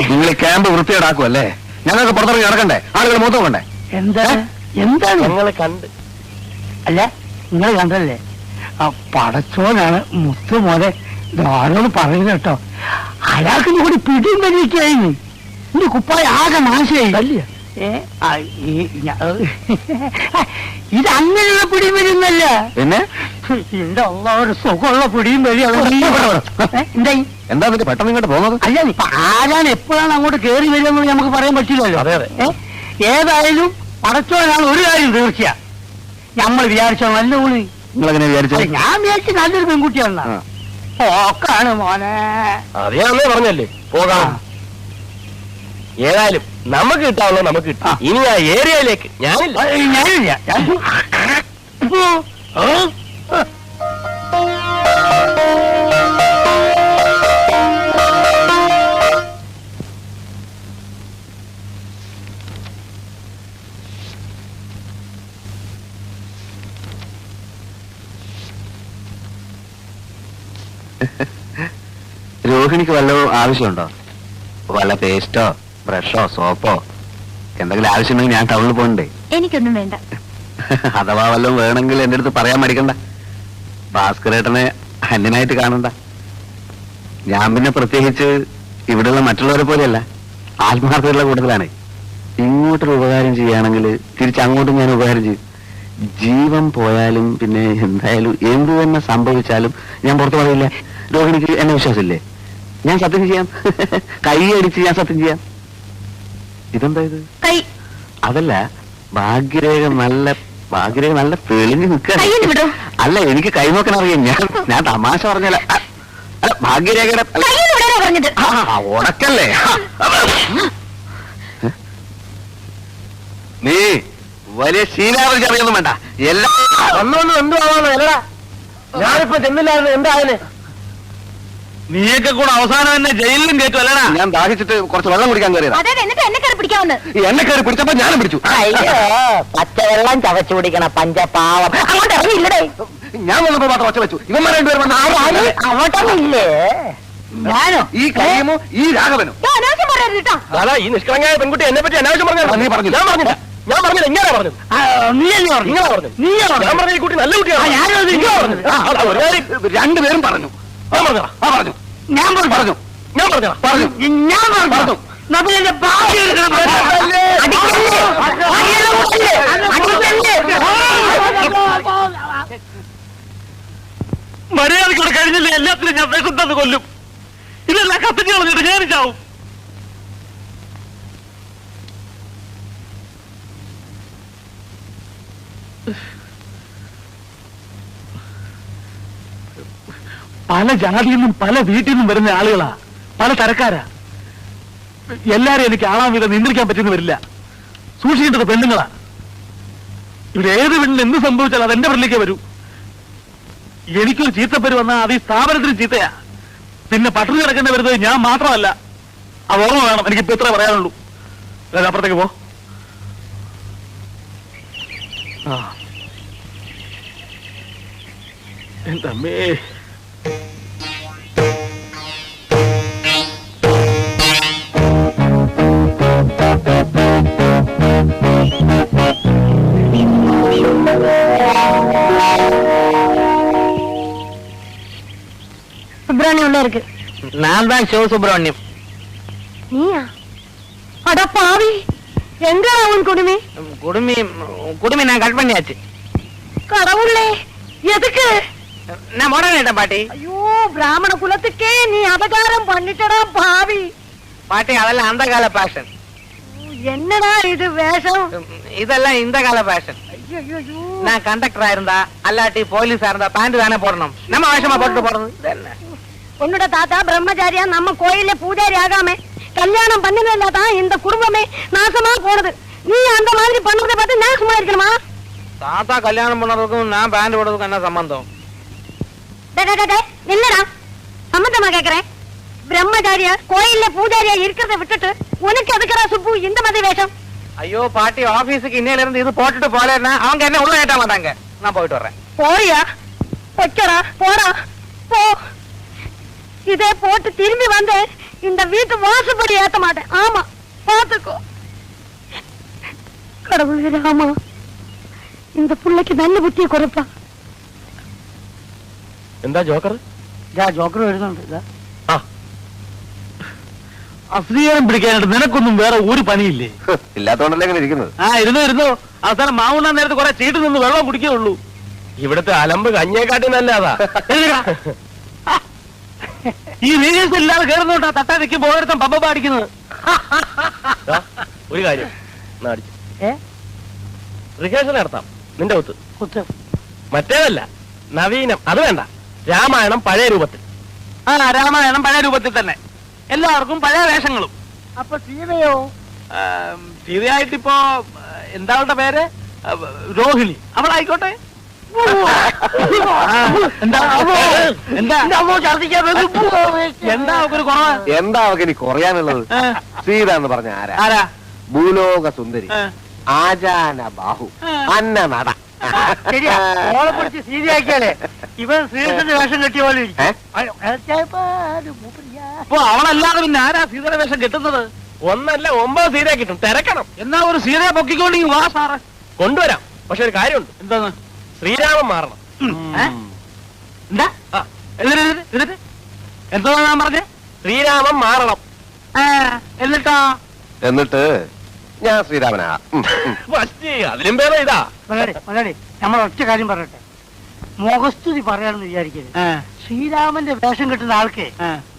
നിങ്ങൾ ക്യാമ്പ് വൃത്തിയേടാക്കുമല്ലേ? ഞങ്ങൾക്ക് പുറത്തിറങ്ങി നടക്കണ്ടേ? ആളുകൾ മൊത്തം കണ്ടേ? എന്താണ് ഞങ്ങളെ കണ്ട്? അല്ല, നിങ്ങൾ കണ്ടല്ലേ? പടച്ചോനാണ് മുത്തു മോനെ ആരോട് പറയുന്നത് കേട്ടോ. അയാൾക്ക് കൂടി പിടിയും വലിയൊക്കെയായിരുന്നു. എന്റെ കുപ്പായ ആകെ നാശമായി. അല്ലേ ഇതങ്ങനെയുള്ള പിടിയും വരുന്നല്ല. പിന്നെ എന്റെ ഒരു സുഖമുള്ള പിടിയും വലിയ എന്തായി? എന്താ പെട്ടെന്ന് ഇങ്ങോട്ട് പോകുന്നത്? അല്ല, ഇപ്പൊ ആരാണ് എപ്പോഴാണ് അങ്ങോട്ട് കയറി വരുന്നത് നമുക്ക് പറയാൻ പറ്റില്ലല്ലോ. ഏതായാലും പടച്ചോനാണ് ഒരു കാര്യം തീർച്ചയാ. നമ്മൾ വിചാരിച്ചോ നല്ല ഊണി. നിങ്ങളെങ്ങനെ വിചാരിച്ചു? ഞാൻ വിചാരിച്ചു നല്ലൊരു പെൺകുട്ടിയാണ്. ഓക്കാണ് മോനെ. അറിയാന്നേ പറഞ്ഞല്ലേ പോകാം. ഏതായാലും നമുക്ക് കിട്ടാവുള്ള നമുക്ക് കിട്ടാം. ഇനി ആ ഏരിയയിലേക്ക് ഞാനില്ല. രോഹിണിക്ക് വല്ലതും ആവശ്യമുണ്ടോ? വല്ല പേസ്റ്റോ ബ്രഷോ സോപ്പോ എന്തെങ്കിലും ആവശ്യമുണ്ടെങ്കിൽ ഞാൻ ടൗണിൽ പോകണ്ടേ? എനിക്കൊന്നും വേണ്ട. അഥവാ വല്ലതും വേണമെങ്കിൽ എന്റെ അടുത്ത് പറയാൻ മടിക്കണ്ട. ഭാസ്കരേട്ടനെ അന്യനായിട്ട് കാണണ്ട. ഞാൻ പിന്നെ പ്രത്യേകിച്ച് ഇവിടെയുള്ള മറ്റുള്ളവരെ പോലെയല്ല, ആത്മാർത്ഥതയുള്ള കൂട്ടത്തിലാണ്. ഇങ്ങോട്ടൊരു ഉപകാരം ചെയ്യുകയാണെങ്കിൽ തിരിച്ചങ്ങോട്ടും ഞാൻ ഉപകാരം ചെയ്യും. ജീവൻ പോയാലും പിന്നെ എന്തായാലും എന്തു തന്നെ സംഭവിച്ചാലും ഞാൻ പുറത്തു പറയില്ല. രോഹിണിക്ക് എന്നെ വിശ്വാസമില്ലേ? ഞാൻ സത്യം ചെയ്യാം. കൈ അടിച്ച് ഞാൻ സത്യം ചെയ്യാം. ഇതെന്താ ഇത്? അതല്ല, ഭാഗ്യരേഖ നല്ല തെളിഞ്ഞു നിൽക്കുക. അല്ല, എനിക്ക് കൈ നോക്കാൻ അറിയാം. ഞാൻ തമാശ പറഞ്ഞല്ല. അല്ല, ഭാഗ്യരേഖയുടെ ഉടക്കല്ലേ? നീ വലിയ ശീലാവധി അറിയൊന്നും വേണ്ട. എല്ലാം ഒന്നൊന്നും എന്തു ആവാനോ? അല്ലടാ, ഞാനിപ്പോ ചെന്നില്ലായിരുന്നു. എന്തായാലും നീയൊക്കെ കൂടെ അവസാനം എന്നെ ജയിലിലും കയറ്റും അല്ലടാ. ഞാൻ ദാഹിച്ചിട്ട് കുറച്ച് വെള്ളം കുടിക്കാൻ കയറിയതാ. എന്നെ കയറി പിടിച്ചപ്പോ ഞാനും പിടിച്ചു. പച്ചവെള്ളം ചവച്ചു കുടിക്കണ പഞ്ചപാവം അങ്ങോട്ട് ഇറങ്ങിയില്ലടേ. ഞാൻ വന്നപ്പോ മാത്രം ഒച്ച വെച്ചു. ഇവന്മാർ അങ്ങോട്ടൊന്നില്ലേ? ഞാനോ? ഈ കയ്യമോ ഈ രാഘവനോ? അതാ ഈ നിഷ്കളങ്കായ പെൺകുട്ടി എന്നെ പറ്റി അനാവശ്യം പറഞ്ഞു. നീ പറഞ്ഞു. ഞാൻ പറഞ്ഞില്ല. ഞാൻ പറഞ്ഞില്ല. ഇങ്ങനെ പറഞ്ഞു. നിങ്ങളാ പറഞ്ഞു. ഞാൻ പറഞ്ഞ ഈ കുട്ടി നല്ല കുട്ടിയാണ്. രണ്ടുപേരും പറഞ്ഞു. ഞാൻ പറഞ്ഞ പറഞ്ഞു. ഞാൻ പറഞ്ഞു. ഞാൻ പറഞ്ഞ പറഞ്ഞു. ഞാൻ പറഞ്ഞു. നമ്മളെന്റെ ഭാഗ്യം മര്യാദക്കൂടെ കഴിഞ്ഞില്ല. എല്ലാത്തിനും ഞാൻ വിശുദ്ധന്ന് കൊല്ലും. ഇതെല്ലാം കത്തിച്ച് കളഞ്ഞിട്ട് ഞാൻ ചാവും. പല ജാതിയിൽ നിന്നും പല വീട്ടിൽ നിന്നും വരുന്ന ആളുകളാ, പല തരക്കാരാ. എല്ലാരും എനിക്ക് ആളാം വിധം നിയന്ത്രിക്കാൻ പറ്റുന്ന വരില്ല. സൂക്ഷിക്കേണ്ടത് പെണ്ണുങ്ങളാ. ഇവിടെ ഏത് പെണ്ണിന് എന്ത് സംഭവിച്ചാൽ അത് എന്റെ പെണ്ണിലേക്ക് വരൂ. എനിക്കൊരു ചീത്തപ്പേര് വന്നാൽ അത് ഈ സ്ഥാപനത്തിന് ചീത്തയാ. പിന്നെ പട്ടിണി കിടക്കേണ്ടി വരുന്നത് ഞാൻ മാത്രമല്ല. അത് ഓർമ്മ വേണം. എനിക്കിപ്പോ ഇത്ര പറയാനുള്ളൂ. അപ്പുറത്തേക്ക് പോ. എന്തമ്മേ, சுப்பிரமணியம் உள்ள இருக்கு. நான் தான் சிவ சுப்பிரமணியம். நீயா? அட பாவி, எங்க அவன் குடுமி? குடுமி நான் கட் பண்ணியாச்சு. கடவுளே, எதுக்கு? நான் மோடனேட்டேன் பாட்டி. ஐயோ, பிராமண குலத்துக்கே நீ அபகாரம் பண்ணிட்டடா பாவி. பாட்டி, அதெல்லாம் அந்த கால பேஷன். என்னடா இது வேஷம்? இதெல்லாம் இந்த கால பேஷன். நான் கண்டக்டரா இருந்தா அல்லாட்டி போலீஸா இருந்தா பேண்ட் தானே போடணும். நம்ம வேஷமா போட்டு போடுறது. உன்னோட தாத்தா பிரம்மச்சாரியா நம்ம கோயில பூஜாரி ஆகாம கல்யாணம் பண்ணினதான் இந்த குடும்பமே நாசமா போனது. நீ அந்த மாதிரி பண்றதை பார்த்து நான் சும்மா இருக்கணுமா? தாத்தா கல்யாணம் பண்ணறதுக்கும் நான் பேண்ட் போடுறதுக்கும் என்ன சம்பந்தம்? என்னடா சம்பந்தமா கேக்குறேன்? பிரம்மச்சாரியா கோயில்ல பூஜாரியா இருக்கிறத விட்டுட்டு உனக்கு எதுக்குறா சுப்பு இந்த மாதிரி வேஷம்? ஐயோ பாட்டி ஆபீஸுக்கு இன்னையில இருந்து இது போட்டுட்டு போலேன்னா அவங்க என்ன உள்ள ஏட்ட மாட்டாங்க. நான் போயிட்டு வரேன். போயா வைக்கடா போடா போ. இதே போட்டு திரும்பி வந்து இந்த வீட்டு வாசப்படி ஏத்த மாட்டேன். ஆமா பாத்துக்கோ. கடவுளே ராமா, இந்த புள்ளைக்கு நல்ல புத்தியை குறைப்பா. എന്താ ജോക്കർ? ജോക്കർ വരുന്നുണ്ട്. അശ്രീകരം പിടിക്കാനായിട്ട് നിനക്കൊന്നും വേറെ ഒരു പണിയില്ലേ? ഇല്ലാത്തോണ്ടല്ലേ ഇങ്ങനെ ഇരിക്കുന്നത്. ഇരുന്നു അവസാനം മാവുണ്ണാൻ നേരത്ത് കുറെ ചീട്ട് നിന്ന് വെള്ളം കുടിക്കുകയുള്ളൂ. ഇവിടുത്തെ അലമ്പ് കഞ്ഞേക്കാട്ടി നല്ലതാ. ഈ റീൽസ് ഇല്ലാതെ കയറുന്നോട്ടാ തട്ടാ നിൽക്കുമ്പോ ഓരോരുത്തൻ പമ്പ പാടിക്കുന്നത്. ഒരു കാര്യം റിഹേഴ്സൽ നടത്താം നിന്റെ ഒത്ത്. മറ്റേതല്ല, നവീനം അത് വേണ്ട. രാമായണം പഴയ രൂപത്തിൽ. രാമായണം പഴയ രൂപത്തിൽ തന്നെ, എല്ലാവർക്കും പഴയ വേഷങ്ങളും. അപ്പൊ സീതയോ? സീതയായിട്ടിപ്പോ എന്താ അവളുടെ പേര്? രോഹിണി. അവളായിക്കോട്ടെ. എന്താ എന്താ അവക്കൊരു കുറവ്? എന്താ അവക്ക് ഇനി കുറയാനുള്ളത്? സീത എന്ന് പറഞ്ഞ ആരാ? ഭൂലോക സുന്ദരി, ആജാന ബാഹു, അന്ന നട. ശരിയാ, ഓളെ പിടിച്ച് സീതയാക്കിയാലേ ഇവൻ ശ്രീകൃഷ്ണന്റെ വേഷം കെട്ടിയ പോലെ അപ്പൊ അവളല്ലാതെ പിന്നെ ആരാ സീതയുടെ വേഷം കെട്ടുന്നത്? ഒന്നല്ല 9 സീത കിട്ടും. തിരക്കണം. എന്നാ ഒരു സീതയെ പൊക്കിക്കൊണ്ടെങ്കിൽ വാ സാറ്. കൊണ്ടുവരാം. പക്ഷെ ഒരു കാര്യമുണ്ട്. എന്താന്ന്? ശ്രീരാമൻ മാറണം. എന്താ എന്നിട്ട് എന്തോ ഞാൻ പറഞ്ഞേ? ശ്രീരാമൻ മാറണം. എന്നിട്ട് ഞാൻ ശ്രീരാമനാ. അതിലും പേരെ ഇതാ. നമ്മൾ ഒറ്റ കാര്യം പറയട്ടെ, മുഖസ്തുതി പറയാണെന്ന് വിചാരിക്കരുത്. ശ്രീരാമന്റെ വേഷം കിട്ടുന്ന ആൾക്ക്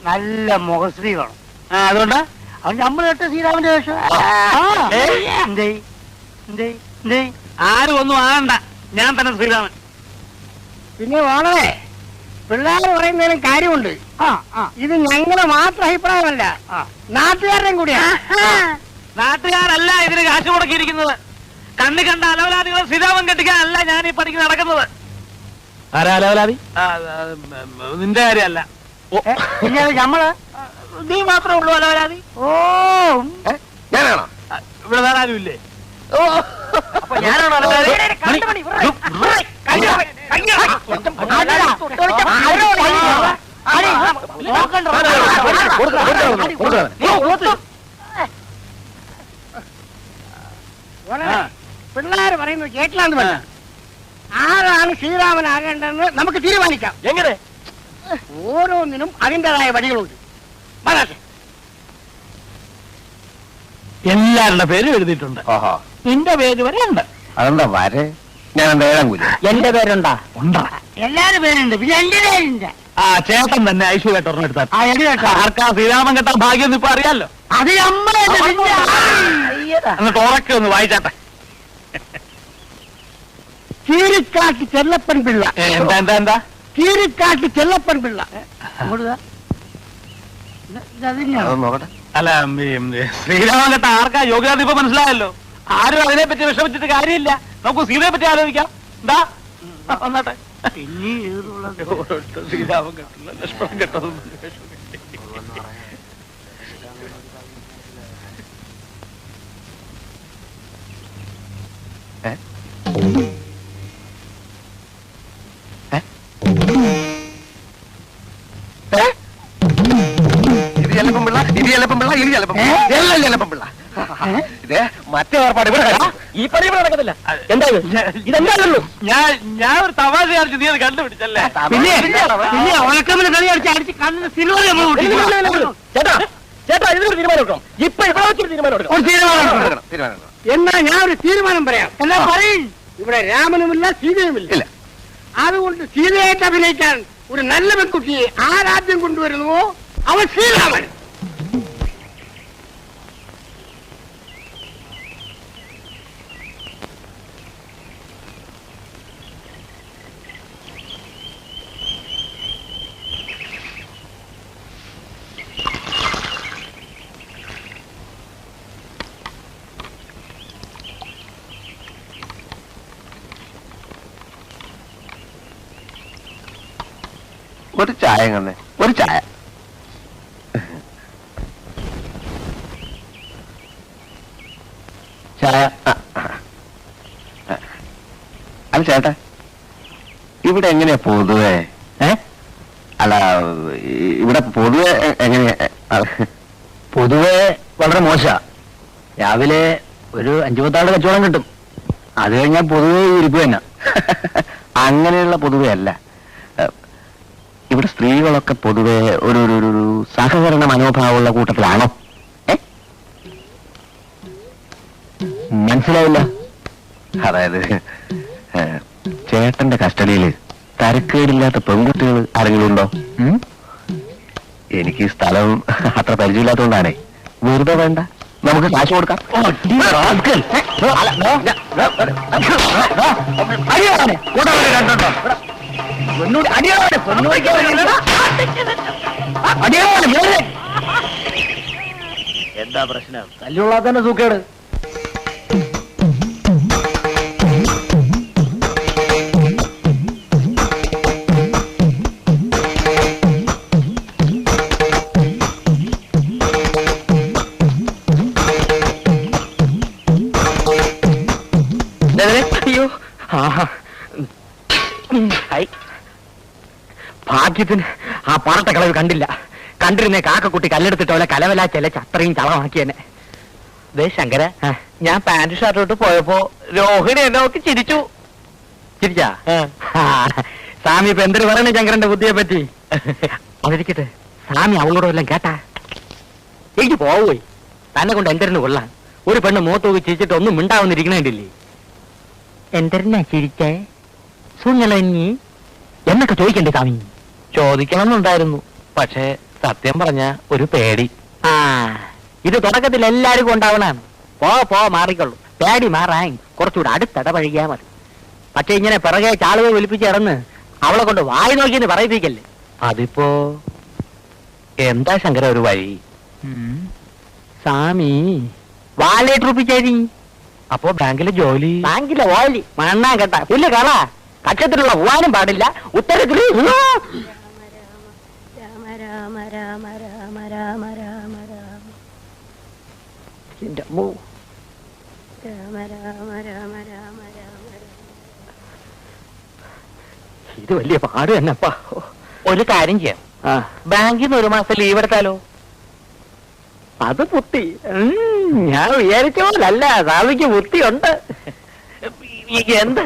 നല്ല മുഖസ്തുതി വേണം. അതുകൊണ്ട് അത് നമ്മൾ കേട്ട ശ്രീരാമന്റെ വേഷം ആരും ഒന്നും ആകണ്ട, ഞാൻ തന്നെ ശ്രീരാമൻ. പിന്നെ വളരെ പിള്ളേർ പറയുന്നതിനും കാര്യമുണ്ട്. ഇത് ഞങ്ങളുടെ മാത്രം അഭിപ്രായമല്ല, നാട്ടുകാരുടെയും കൂടിയാണ്. നാട്ടുകാരല്ല ഇതിന് കാശ് മുടക്കിയിരിക്കുന്നത്. കണ്ണി കണ്ട അലവലാദികളെ ശ്രീരാമൻ കെട്ടിക്കാനല്ല ഞാൻ ഈ പണിക്ക് നടക്കുന്നത്. ആരാ അലവലാതി? നിന്റെ കാര്യമല്ല. പിന്നെ നമ്മള് നീ മാത്രമേ ഉള്ളൂ അലവലാതി. ഓ ഞാനാണോ? ഇവിടെ വേറെ ആരും ഇല്ലേ? ഞാനാണോ അലവലാതി? പിള്ളേര് പറയുന്നത് കേട്ടില്ലാന്ന് പറഞ്ഞ ആരാണ് ശ്രീരാമനാകേണ്ടതെന്ന് നമുക്ക് തീരുമാനിക്കാം. എങ്ങനെ? ഓരോന്നിനും അതിൻ്റെതായ വഴികളുണ്ട്. എല്ലാവരുടെ പേരും എഴുതിയിട്ടുണ്ട്. ഓഹോ, നിന്റെ പേര് വരെ ഉണ്ട്. അതെന്താ വരെ? ഞാൻ എന്താ ഏഴാം കൂലി? എന്റെ പേരുണ്ടാ? ഉണ്ടാ. എല്ലാരും പേരുണ്ട്, പിന്നെ എന്റെ പേരില്ല. ചേട്ടൻ തന്നെ ഐശ്വര്യായിട്ട് ഒരെണ്ണം എടുത്താൽ. ആ എടി കേട്ടോ, ആർക്കാ ശ്രീരാമൻ കെട്ടാൻ ഭാഗ്യം ഇപ്പൊ അറിയാലോ. അത് നമ്മളെ എന്നിട്ട് ഉറക്കെ ഒന്ന് വായിച്ചാട്ടെ. കീരിക്കാട്ട് ചെല്ലപ്പൻ പിള്ള. എന്താ എന്താ എന്താ? കീരിക്കാട്ട് ചെല്ലപ്പൻ പിള്ള. അതൊന്ന് നോക്കട്ടെ. അല്ല, ശ്രീരാമൻ കെട്ട ആർക്കാ യോഗ്യത ഇപ്പൊ മനസ്സിലായല്ലോ. ആരും അതിനെ പറ്റി വിഷമിച്ചിട്ട് കാര്യമില്ല. നമുക്ക് സീതയെ പറ്റി ആലോചിക്കാം. എന്താ വന്നാട്ടെ. പിന്നെ ശ്രീരാമൻ കെട്ടില്ല, ലക്ഷ്മണൻ കെട്ടതും. ഇത് ചെലപ്പം പിള്ള, ഇത് ചെലപ്പം പിള്ള, ഇത് ചെലപ്പം പിള്ള, എല്ലാം ചെലപ്പം പിള്ള. ഇതേ മറ്റേ ഏർപ്പാട് ഇവിടെ ഈ പണി ഇവിടെ നടക്കത്തില്ല. എന്താ ഇതെന്താണല്ലോ? ഞാൻ ഒരു തമാശ കാണിച്ചു, നീ അത് കണ്ടുപിടിച്ചല്ലേ? പിന്നെ ഉണക്കമ്മിന് കളി അടിച്ച് അടിച്ച് കണ്ണിന് സിൽവർ നമ്മൾ ചേട്ടാ ചേട്ടാ ഇതിനൊരു തീരുമാനം എടുക്കണം. ഇപ്പൊ ഇവിടെ വെച്ചൊരു തീരുമാനം എടുക്കണം. തീരുമാനം. എന്നാ ഞാൻ ഒരു തീരുമാനം പറയാം. എന്നാ പറയും. ഇവിടെ രാമനുമില്ല സീതയുമില്ല. ഇല്ല. അതുകൊണ്ട് സീതയായിട്ട് അഭിനയിക്കാൻ ഒരു നല്ല പെൺകുട്ടിയെ ആരാദ്യം കൊണ്ടുവരുന്നുവോ അവൻ ശ്രീരാമൻ. ഒരു ചായ കണ്ണേ, ഒരു ചായ. ചായ അത് ചേട്ടാ, ഇവിടെ എങ്ങനെയാ പൊതുവെ? അല്ല, ഇവിടെ പൊതുവെ എങ്ങനെയാ? പൊതുവെ വളരെ മോശ. രാവിലെ ഒരു 5-10 കച്ചവടം കിട്ടും. അത് കഴിഞ്ഞാൽ പൊതുവെ ഇരിപ്പ് തന്നെ. അങ്ങനെയുള്ള പൊതുവെ അല്ല. ഇവിടെ സ്ത്രീകളൊക്കെ പൊതുവെ ഒരു സഹകരണ മനോഭാവമുള്ള കൂട്ടത്തിലാണോ? മനസ്സിലായില്ല. അതായത് ചേട്ടന്റെ കസ്റ്റഡിയിൽ തരക്കേടില്ലാത്ത പെൺകുട്ടികൾ ആരെങ്കിലും ഉണ്ടോ? എനിക്ക് ഈ സ്ഥലം അത്ര പരിചയമില്ലാത്തതുകൊണ്ടാണേ. വെറുതെ വേണ്ട, നമുക്ക് കാശ് കൊടുക്കാം. എന്താ പ്രശ്നം? തല്ലുള്ളാത്തന്നെ സൂക്കേട്. അയ്യോ, ഭാഗ്യത്തിന് ആ പാറട്ട കളവ് കണ്ടില്ല. കണ്ടിരുന്നേ കാക്കക്കുട്ടി കല്ലെടുത്തിട്ട് പോലെ കലവലാ ചെലച്ച് അത്രയും ചളമാക്കിയെന്നെ. ദേ ശങ്കര, ഞാൻ പാന്റ് ഷർട്ടോട്ട് പോയപ്പോ രോഹിണി എന്നെ നോക്കി ചിരിച്ചു. ചിരിച്ചാ? സ്വാമി ഇപ്പൊ എന്തൊരു പറയണേ ശങ്കരന്റെ ബുദ്ധിയെ പറ്റി? അതിരിക്കട്ടെ, സ്വാമി അവളോട് വല്ലതും കേട്ടാ? എനിക്ക് പോവുപോയി. തന്നെ കൊണ്ട് എന്തിനു കൊള്ളാൻ. ഒരു പെണ്ണ് മുഖത്ത് നോക്കി ചിരിച്ചിട്ട് ഒന്നും മിണ്ടാവുന്നിരിക്കണേണ്ടില്ലേ? എന്തിനാ ചിരിച്ചേ? സുഞ്ഞളഞ്ഞി എന്നൊക്കെ ചോദിക്കണ്ടേ സ്വാമി? ചോദിക്കണമെന്നുണ്ടായിരുന്നു, പക്ഷേ സത്യം പറഞ്ഞ ഒരു പേടി. ആ, ഇത് തുടക്കത്തിൽ എല്ലാവർക്കും ഉണ്ടാവണാണ്. പോ മാറിക്കൊള്ളു. പേടി മാറാൻ കുറച്ചുകൂടെ അടുത്തിടപഴകിയാ മതി. പക്ഷെ ഇങ്ങനെ പിറകെ ചാളുകൾ വിളിപ്പിച്ച് കിടന്ന് അവളെ കൊണ്ട് വായി നോക്കിയെന്ന് പറയിപ്പിക്കല്ലേ. അതിപ്പോ എന്താ ശങ്കര ഒരു വഴി? സ്വാമി വാലേറ്റ് റുപ്പിച്ചേരി. അപ്പോ ബാങ്കിലെ ജോലി? ബാങ്കിലെ ഓലി മണ്ണാൻ കേട്ട പുല്ല് കള. കക്ഷത്തിലുള്ള പോവാനും പാടില്ല. ഉത്തരത്തിൽ രാമ രാമ രാമ രാമ രാമ രാമ രാമ എന്റെ അമ്മോ. രാമ രാമ രാമ രാമ രാമ. ഇത് വലിയ പാട് തന്നെപ്പാ. ഒരു കാര്യം ചെയ്യാം, ബാങ്കിൽ നിന്ന് 1 മാസം ലീവ് എടുത്താലോ? അത് ബുദ്ധി. ഞാൻ വിചാരിച്ച പോലല്ല, സ്വാമിക്ക് ബുദ്ധിയുണ്ട്. എന്ത്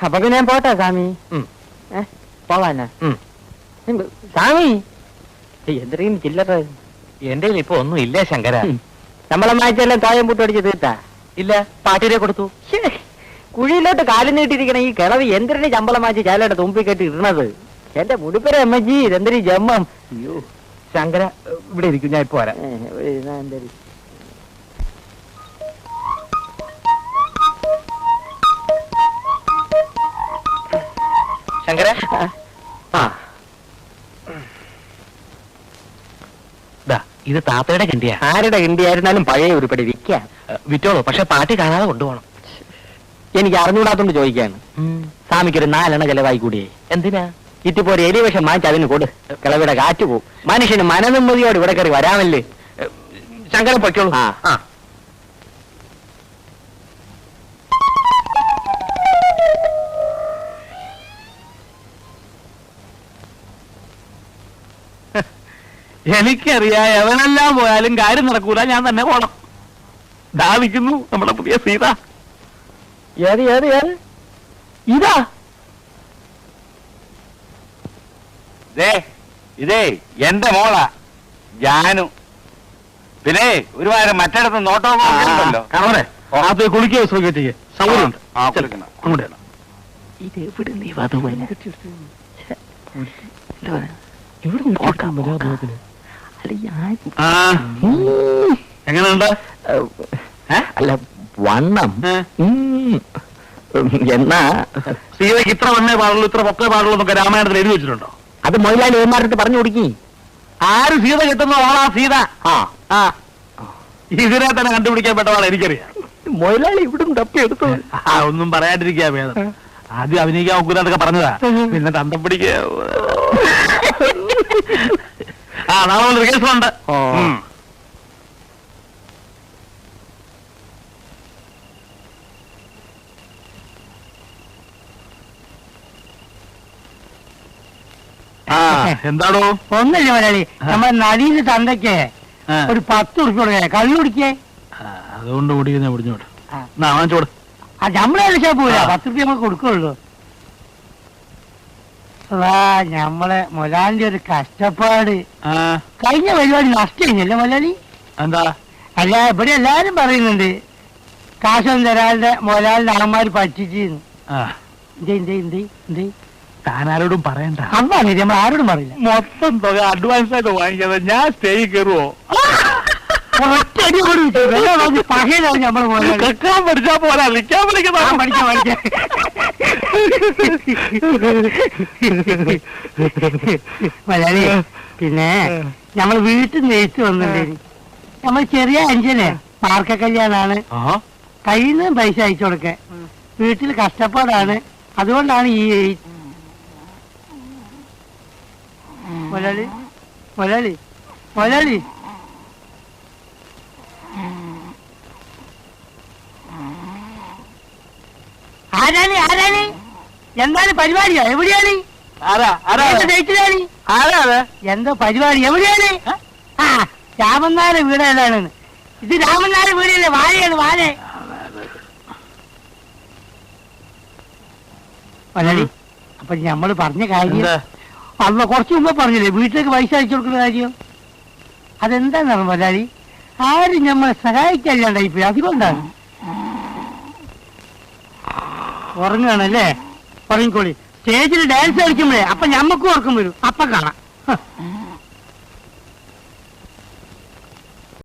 അപ്പൊ ഞാൻ പോട്ടെ സ്വാമി? പോവാനാ സ്വാമി? എന്തെങ്കിലും ചില്ലറ എന്റെ ഇപ്പൊ ഒന്നും ഇല്ല ശങ്കര. നമ്മളെ മാച്ചെല്ലാം തായം പൂട്ടടിച്ച് തീർത്താ? ഇല്ല, പാട്ടിരെ കൊടുത്തു. കുഴിയിലോട്ട് കാലം നീട്ടിയിരിക്കണ ഈ കിളവി എന്തിനെ ശമ്പളം മാറ്റി ചാലയുടെ തുമ്പി കെട്ടി ഇടണത്? എന്റെ മുടിപ്പര അമ്മജി, ഇതെന്തൊരു ജമ്മം. അയ്യോ ശങ്കര, ഇവിടെ ഇരിക്കും, ഞാൻ ഇപ്പൊ വരാം. ശങ്കര, ഇത് താത്തയുടെ കിണ്ടിയാ. ആരുടെ കിണ്ടിയായിരുന്നാലും പഴയ ഉരുപ്പടി വിൽക്കാം. വിറ്റോളൂ, പക്ഷെ പാട്ടി കാണാതെ കൊണ്ടുപോകണം. എനിക്ക് അറിഞ്ഞുകൂടാത്തോണ്ട് ചോദിക്കാണ്. സ്വാമിക്കൊരു 4 എണ്ണ ചെലവായി കൂടിയേ. എന്തിനാ? ഇത്തിപ്പോ ഒരു എലിവേഷം വാങ്ങിച്ച് അതിന് കൊടു. കിളവിടെ കാറ്റ് പോവും. മനുഷ്യന് മനനിമ്മതിയോട് ഇവിടെ കയറി വരാമല്ലേ. ശങ്കരൻ പൊയ്ക്കോളൂ. എനിക്കറിയാം, എവനെല്ലാം പോയാലും കാര്യം നടക്കൂല, ഞാൻ തന്നെ പോണം. ദാവിക്കുന്നു നമ്മുടെ പുതിയ സീത. ഏത് ഏത് ഏത് ഇതാ? ഇതേ എന്റെ മോളാ ജാനു. പിന്നെ ഒരുപാട് മറ്റിടത്ത് നോട്ടമല്ലോ. അത് കുളിക്കുക സുഖിക്കുക സൗകര്യമുണ്ട്. അങ്ങോട്ട് ഇത് എവിടെ നീ വധുവനെ എങ്ങനെയുണ്ട്? അല്ല വണ്ണം എന്നാ സീതയ്ക്ക് ഇത്ര വണ്ണേ പാടുള്ളൂ, ഇത്ര പൊക്കേ പാടുള്ളൂ എന്നൊക്കെ രാമായണത്തിൽ എഴുതി വെച്ചിട്ടുണ്ടോ? അത് മൊയിലാളി ഏമാരുടെ പറഞ്ഞു കൊടുക്കി. ആര് സീത കിട്ടുന്ന ആളാ സീത. ഇതിനെ തന്നെ കണ്ടുപിടിക്കാൻ പെട്ടവാളെ എനിക്കറിയാം. മൊയിലാളി ഇവിടെ തപ്പിയെടുത്തു. ഒന്നും പറയാണ്ടിരിക്കാ ഭേദം. ആദ്യം അഭിനയിക്കാൻ ഒക്കൂലൊക്കെ പറഞ്ഞതാ, പിന്നെ തന്തം പിടിക്കുക. നാളെ റിഹേഴ്സലുണ്ട്. എന്താടോ? ഒന്നല്ലേ മുതലാളി, നമ്മളെ നടീന്റെ തന്തയ്ക്ക് ആ. ഒരു 10 ഉറുപ്പ് കൊടുക്കേ, കള്ളു കുടിക്കേ. അതുകൊണ്ട് കുടിക്കുന്ന പിടിഞ്ഞോട്ട് ആ. വാങ്ങിച്ചോട്. ആ നമ്മളെ പോരാ, ആ. 10 ഉറുപ്പ് നമുക്ക് കൊടുക്കുള്ളൂ. ഞമ്മളെ മുതലാളിന്റെ ഒരു കഷ്ടപ്പാട്. കഴിഞ്ഞ പരിപാടി നഷ്ടല്ലേ മുതലാളി? എന്താ? അല്ല, ഇവിടെ എല്ലാരും പറയുന്നുണ്ട് കാശൊന്നും തരാളുടെ മുതലാളിന്റെ അമ്മമാര് പറ്റിച്ചെന്ന്. താനാരോടും പറയണ്ട. അതാണ് നമ്മൾ ആരോടും പറയില്ല. മൊത്തം തുക അഡ്വാൻസ് ആയിട്ട് വാങ്ങിക്കാതെ ഞാൻ സ്റ്റേയിൽ കയറുവോ? ഒറ്റടി കൂടി പകയിലാണ് നമ്മള് മുതലാളി. കേൾക്കാൻ പഠിച്ചാ പോരാ, നിൽക്കാൻ പഠിക്കണം. പഠിക്കാം. മുതലാളി, പിന്നെ നമ്മൾ വീട്ടിൽ നിന്ന് എഴുത്ത് വന്നിട്ടുണ്ടേനി. നമ്മൾ ചെറിയ അഞ്ചനെ പാർക്ക കല്യാണാണ്, കയ്യിൽ നിന്ന് പൈസ അയച്ചു കൊടുക്കേ. വീട്ടിൽ കഷ്ടപ്പാടാണ്, അതുകൊണ്ടാണ് ഈ മുതലാളി മുതലാളി മുതലാളി ആരാണ് എന്താണ് പരിപാടിയോ? എവിടെയാണ്? എന്തോ പരിപാടി? എവിടെയാണ്? ആ, രാമനാരുടെ വീട് ഏതാണ്? ഇത് രാമനാരുടെ വീടല്ലേ? വാഴയാണ്, വാഴ. മുതലാളി, അപ്പൊ ഞമ്മള് പറഞ്ഞ കാര്യം അന്ന് കുറച്ചു മുമ്പ് പറഞ്ഞില്ലേ, വീട്ടിലേക്ക് പൈസ അയച്ചു കൊടുക്കുന്ന കാര്യം. അതെന്താണെന്ന് മുതലാളി, ആരും നമ്മളെ സഹായിക്കല്ലാണ്ടായിപ്പോയി, അതുകൊണ്ടാണ്. ഉറങ്ങുകയാണല്ലേ? ഉറങ്ങിക്കോളി. സ്റ്റേജിൽ ഡാൻസ് കളിക്കുമ്പോഴേ അപ്പൊ ഞമ്മക്കും ഉറക്കം വരും, അപ്പൊ കാണാം.